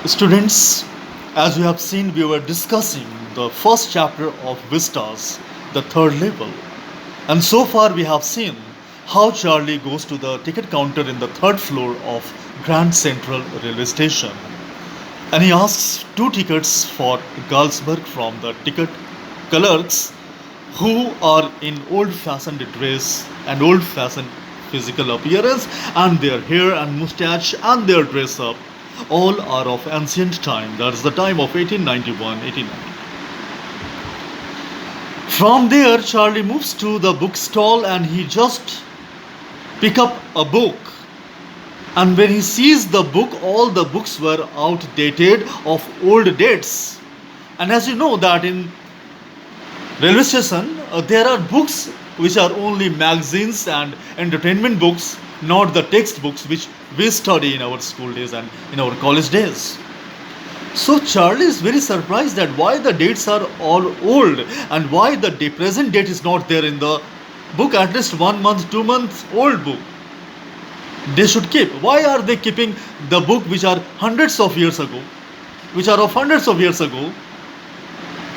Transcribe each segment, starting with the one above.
Students, as you have seen, we were discussing the first chapter of Vistas, the third level. And so far, we have seen how Charlie goes to the ticket counter in the third floor of Grand Central Railway Station. And he asks two tickets for Galsberg from the ticket clerks who are in old fashioned dress and old fashioned physical appearance, and their hair and mustache and their dress up all are of ancient time. That's the time of 1891 1890. From there, Charlie moves to the bookstall and he just pick up a book. And when he sees the book, all the books were outdated of old dates. And as you know that in railway station, there are books which are only magazines and entertainment books, not the textbooks which we study in our school days and in our college days. So Charlie is very surprised that why the dates are all old and why the present date is not there in the book, at least 1 month, 2 months old book. They should keep. Why are they keeping the book which are hundreds of years ago, which are of hundreds of years ago?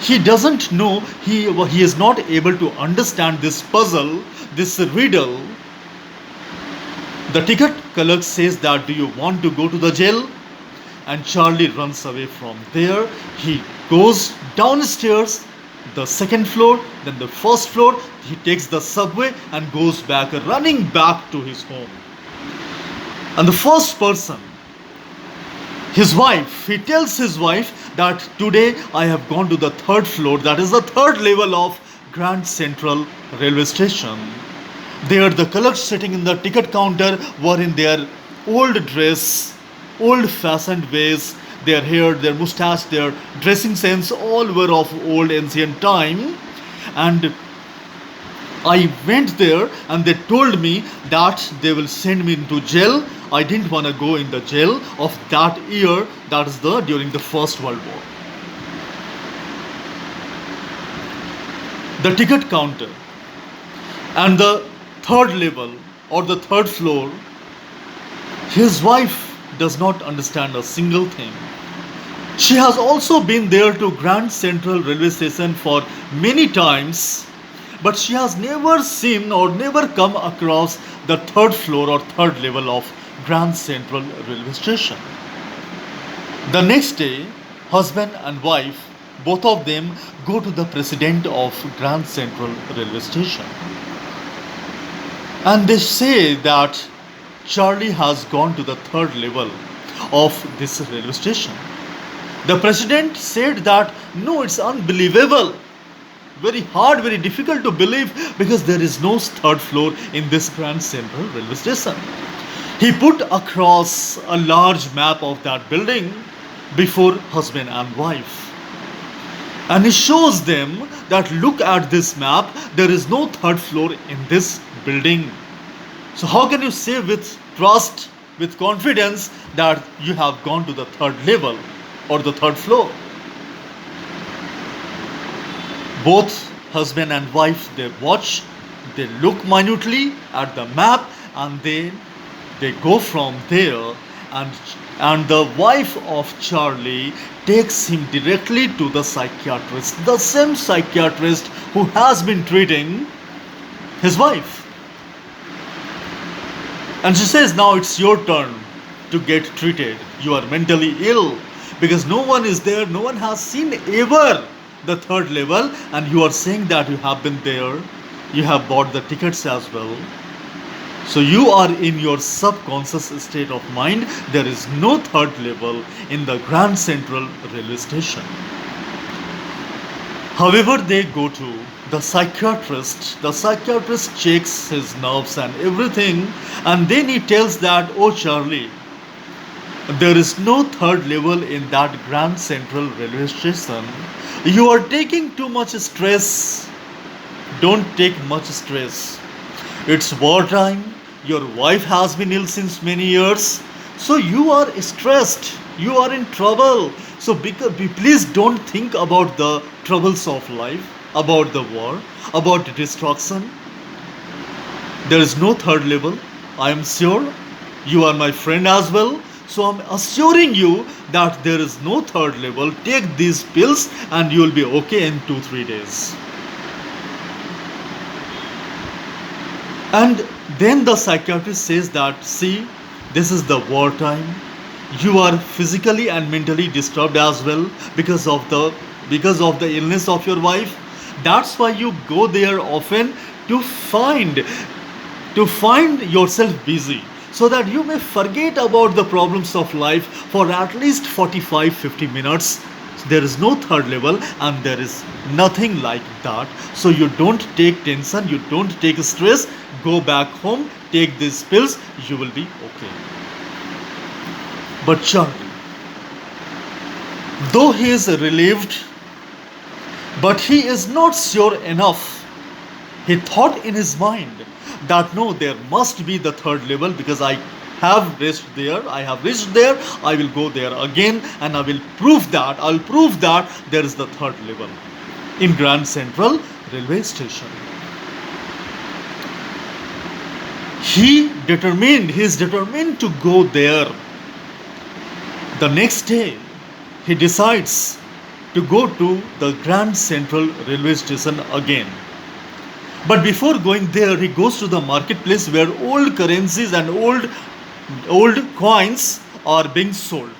He doesn't know, he is not able to understand this puzzle, this riddle. The ticket clerk says that, do you want to go to the jail? And Charlie runs away from there. He goes downstairs, the second floor, then the first floor. He takes the subway and goes back, running back to his home. And the first person, his wife, he tells his wife that today I have gone to the third floor, that is the third level of Grand Central Railway Station. There, the clerks sitting in the ticket counter were in their old dress, old fashioned ways, their hair, their mustache, their dressing sense, all were of old ancient time. And I went there and they told me that they will send me into jail. I didn't want to go in the jail of that year, that is the during the First World War. The ticket counter and the third level or the third floor, his wife does not understand a single thing. She has also been there to Grand Central Railway Station for many times, but she has never seen or never come across the third floor or third level of Grand Central Railway Station. The next day, husband and wife, both of them go to the president of Grand Central Railway Station. And they say that Charlie has gone to the third level of this railway station. The president said that no, it's unbelievable. Very hard, very difficult to believe because there is no third floor in this Grand Central Railway Station. He put across a large map of that building before husband and wife. And he shows them that look at this map, there is no third floor in this building. So how can you say with trust, with confidence that you have gone to the third level or the third floor? Both husband and wife, they watch, they look minutely at the map, and they go from there, and the wife of Charlie takes him directly to the psychiatrist, the same psychiatrist who has been treating his wife. And she says, now it's your turn to get treated. You are mentally ill because no one is there, no one has seen ever the third level, and you are saying that you have been there, you have bought the tickets as well. So you are in your subconscious state of mind. There is no third level in the Grand Central Railway Station. However, they go to the psychiatrist. The psychiatrist checks his nerves and everything, and then he tells that, oh Charlie, there is no third level in that Grand Central Railway Station. You are taking too much stress. Don't take much stress. It's wartime. Your wife has been ill since many years. So you are stressed. You are in trouble. So please don't think about the troubles of life, about the war, about destruction. There is no third level. I am sure you are my friend as well. So I'm assuring you that there is no third level. Take these pills and you'll be okay in 2-3 days. And then the psychiatrist says that, see, this is the wartime. You are physically and mentally disturbed as well because of the illness of your wife. That's why you go there often to find yourself busy so that you may forget about the problems of life for at least 45-50 minutes. There is no third level and there is nothing like that. So you don't take tension, you don't take stress. Go back home, take these pills, you will be okay. But Charlie, though he is relieved, but he is not sure enough. He thought in his mind that no, there must be the third level because I have reached there, I will go there again and I'll prove that there is the third level in Grand Central Railway Station. He is determined to go there. The next day, he decides to go to the Grand Central Railway Station again. But before going there, he goes to the marketplace where old currencies and old coins are being sold.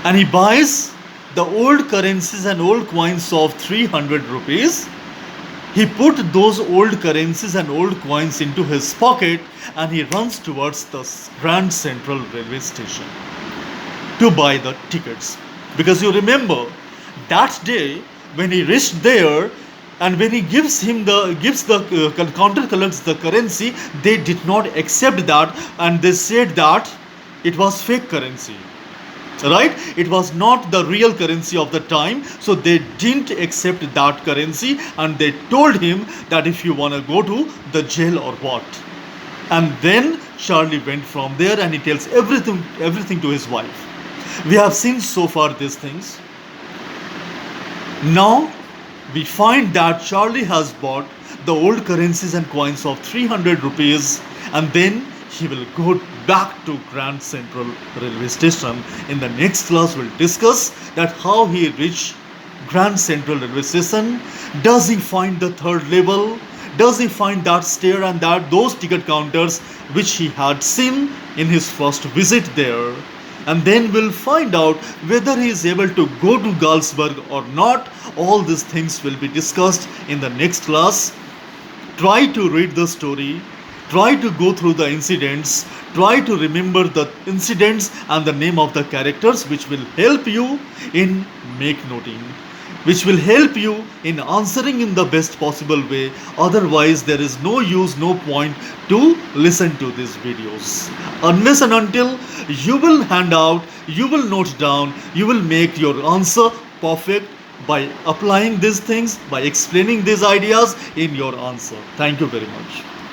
And he buys the old currencies and old coins of 300 rupees. He put those old currencies and old coins into his pocket and he runs towards the Grand Central Railway Station to buy the tickets. Because you remember that day when he reached there and when he gives the counter collects the currency, they did not accept that and they said that it was fake currency. Right? It was not the real currency of the time, so they didn't accept that currency and they told him that if you want to go to the jail or what. And then Charlie went from there and he tells everything to his wife. We have seen so far these things. Now we find that Charlie has bought the old currencies and coins of 300 rupees and then he will go back to Grand Central Railway Station. In the next class, we'll discuss that how he reached Grand Central Railway Station. Does he find the third level? Does he find that stair and those ticket counters which he had seen in his first visit there? And then we'll find out whether he is able to go to Galsburg or not. All these things will be discussed in the next class. Try to read the story. Try to go through the incidents. Try to remember the incidents and the name of the characters, which will help you in make noting, which will help you in answering in the best possible way. Otherwise, there is no use, no point to listen to these videos. Unless and until you will hand out, you will note down, you will make your answer perfect by applying these things, by explaining these ideas in your answer. Thank you very much.